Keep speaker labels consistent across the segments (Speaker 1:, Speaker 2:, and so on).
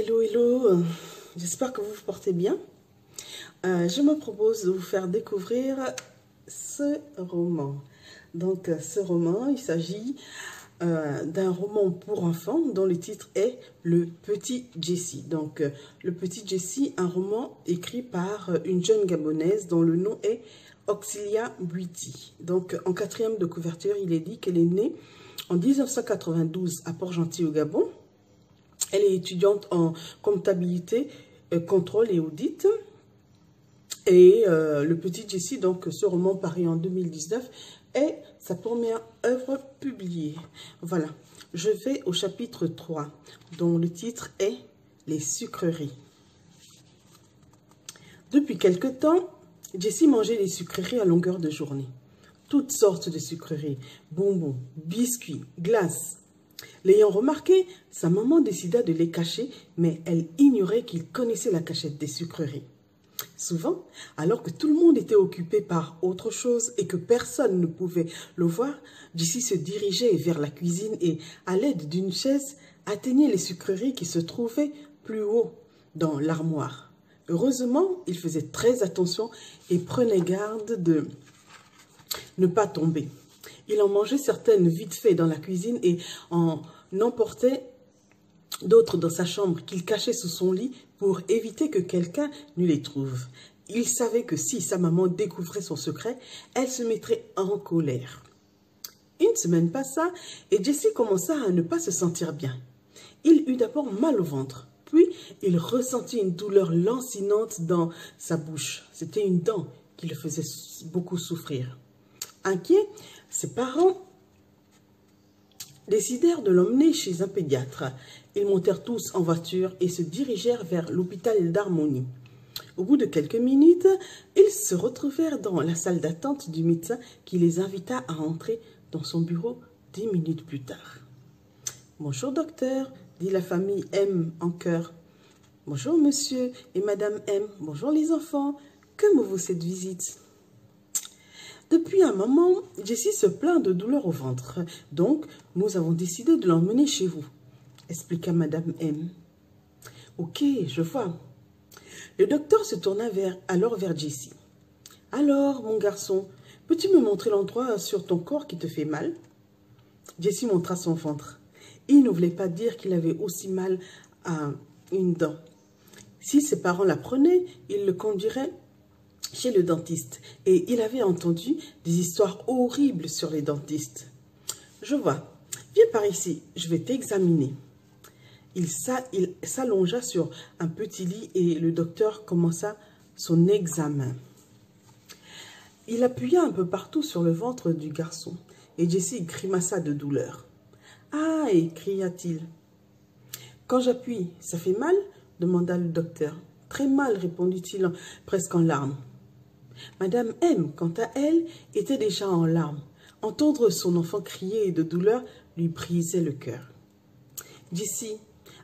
Speaker 1: Hello, hello, j'espère que vous vous portez bien. Je me propose de vous faire découvrir ce roman. Donc, ce roman, il s'agit d'un roman pour enfants dont le titre est Le Petit Jessie. Donc, Le Petit Jessie, un roman écrit par une jeune Gabonaise dont le nom est Auxilia Buiti. Donc, en quatrième de couverture, il est dit qu'elle est née en 1992 à Port-Gentil au Gabon. Elle est étudiante en comptabilité, contrôle et audit. Et Le Petit Jessie, donc ce roman paru en 2019, est sa première œuvre publiée. Voilà, je vais au chapitre 3, dont le titre est Les sucreries. Depuis quelque temps, Jessie mangeait des sucreries à longueur de journée. Toutes sortes de sucreries, bonbons, biscuits, glaces. L'ayant remarqué, sa maman décida de les cacher, mais elle ignorait qu'il connaissait la cachette des sucreries. Souvent, alors que tout le monde était occupé par autre chose et que personne ne pouvait le voir, Jessie se dirigeait vers la cuisine et, à l'aide d'une chaise, atteignait les sucreries qui se trouvaient plus haut dans l'armoire. Heureusement, il faisait très attention et prenait garde de ne pas tomber. Il en mangeait certaines vite fait dans la cuisine et en emportait d'autres dans sa chambre qu'il cachait sous son lit pour éviter que quelqu'un ne les trouve. Il savait que si sa maman découvrait son secret, elle se mettrait en colère. Une semaine passa et Jessie commença à ne pas se sentir bien. Il eut d'abord mal au ventre, puis il ressentit une douleur lancinante dans sa bouche. C'était une dent qui le faisait beaucoup souffrir. Inquiets, ses parents décidèrent de l'emmener chez un pédiatre. Ils montèrent tous en voiture et se dirigèrent vers l'hôpital d'Harmonie. Au bout de quelques minutes, ils se retrouvèrent dans la salle d'attente du médecin qui les invita à entrer dans son bureau 10 minutes plus tard. « Bonjour docteur », dit la famille M en chœur. « Bonjour monsieur et madame M, bonjour les enfants, que me vaut cette visite ?» Depuis un moment, Jessie se plaint de douleurs au ventre. Donc, nous avons décidé de l'emmener chez vous, expliqua Madame M. Ok, je vois. Le docteur se tourna alors vers Jessie. Alors, mon garçon, peux-tu me montrer l'endroit sur ton corps qui te fait mal? Jessie montra son ventre. Il ne voulait pas dire qu'il avait aussi mal à une dent. Si ses parents l'apprenaient, ils le conduiraient chez le dentiste et il avait entendu des histoires horribles sur les dentistes. « Je vois. Viens par ici, je vais t'examiner. » Il s'allongea sur un petit lit et le docteur commença son examen. Il appuya un peu partout sur le ventre du garçon et Jessie grimaça de douleur. « Ah !» cria-t-il. « Quand j'appuie, ça fait mal ?» demanda le docteur. « Très mal » répondit-il presque en larmes. Madame M, quant à elle, était déjà en larmes. Entendre son enfant crier de douleur lui brisait le cœur. « Jessie,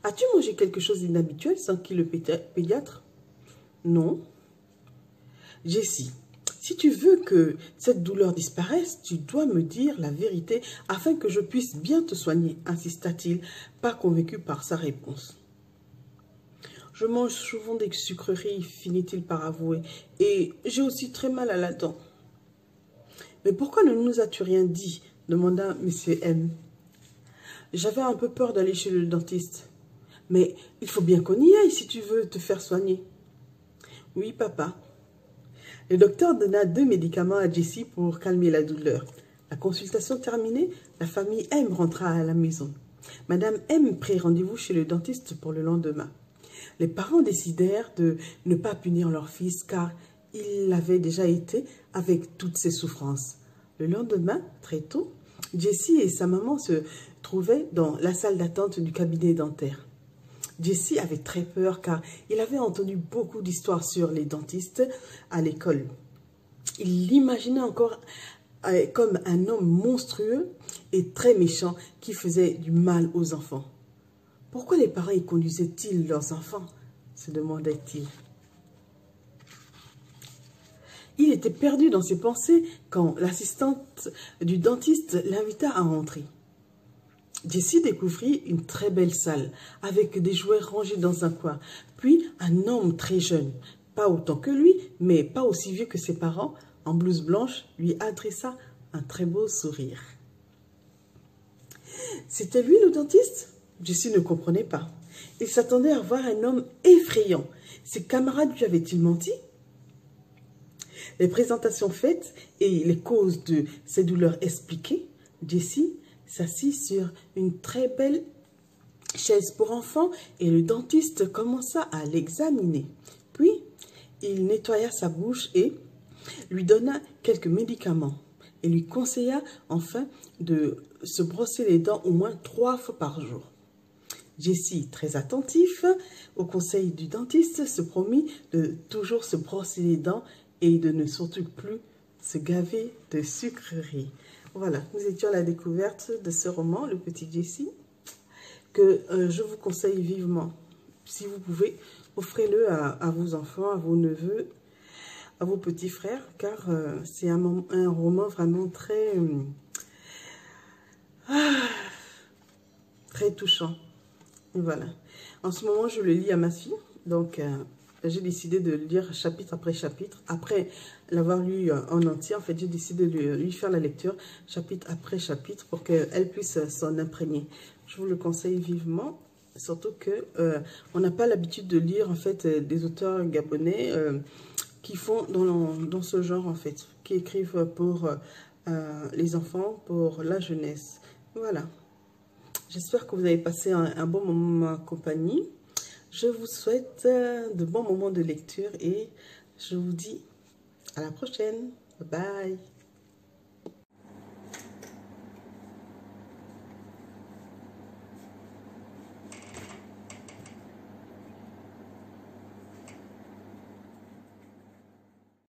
Speaker 1: as-tu mangé quelque chose d'inhabituel ?» s'inquiéta le pédiatre. « Non. »« Jessie, si tu veux que cette douleur disparaisse, tu dois me dire la vérité afin que je puisse bien te soigner, » insista-t-il, pas convaincu par sa réponse. « Je mange souvent des sucreries, finit-il par avouer, et j'ai aussi très mal à la dent. »« Mais pourquoi ne nous as-tu rien dit ?» demanda M. M. « J'avais un peu peur d'aller chez le dentiste. Mais il faut bien qu'on y aille si tu veux te faire soigner. »« Oui, papa. » Le docteur donna 2 médicaments à Jessie pour calmer la douleur. La consultation terminée, la famille M rentra à la maison. Madame M prit rendez-vous chez le dentiste pour le lendemain. Les parents décidèrent de ne pas punir leur fils car il l'avait déjà été avec toutes ses souffrances. Le lendemain, très tôt, Jessie et sa maman se trouvaient dans la salle d'attente du cabinet dentaire. Jessie avait très peur car il avait entendu beaucoup d'histoires sur les dentistes à l'école. Il l'imaginait encore comme un homme monstrueux et très méchant qui faisait du mal aux enfants. Pourquoi les parents y conduisaient-ils leurs enfants? Se demandait-il. Il était perdu dans ses pensées quand l'assistante du dentiste l'invita à entrer. Jessie découvrit une très belle salle avec des jouets rangés dans un coin. Puis un homme très jeune, pas autant que lui, mais pas aussi vieux que ses parents, en blouse blanche, lui adressa un très beau sourire. C'était lui le dentiste? Jessie ne comprenait pas. Il s'attendait à voir un homme effrayant. Ses camarades lui avaient-ils menti? Les présentations faites et les causes de ses douleurs expliquées, Jessie s'assit sur une très belle chaise pour enfants et le dentiste commença à l'examiner. Puis, il nettoya sa bouche et lui donna quelques médicaments et lui conseilla enfin de se brosser les dents au moins 3 fois par jour. Jessie, très attentif au conseil du dentiste, se promit de toujours se brosser les dents et de ne surtout plus se gaver de sucreries. Voilà, nous étions à la découverte de ce roman, Le Petit Jessie, que je vous conseille vivement. Si vous pouvez, offrez-le à vos enfants, à vos neveux, à vos petits frères, car c'est un roman vraiment très touchant. Et voilà. En ce moment, je le lis à ma fille, donc j'ai décidé de le lire chapitre après chapitre. Après l'avoir lu en entier, en fait, j'ai décidé de lui faire la lecture chapitre après chapitre pour qu'elle puisse s'en imprégner. Je vous le conseille vivement, surtout que on n'a pas l'habitude de lire en fait des auteurs gabonais qui font dans ce genre en fait, qui écrivent pour les enfants, pour la jeunesse. Voilà. J'espère que vous avez passé un bon moment en compagnie. Je vous souhaite de bons moments de lecture et je vous dis à la prochaine. Bye bye.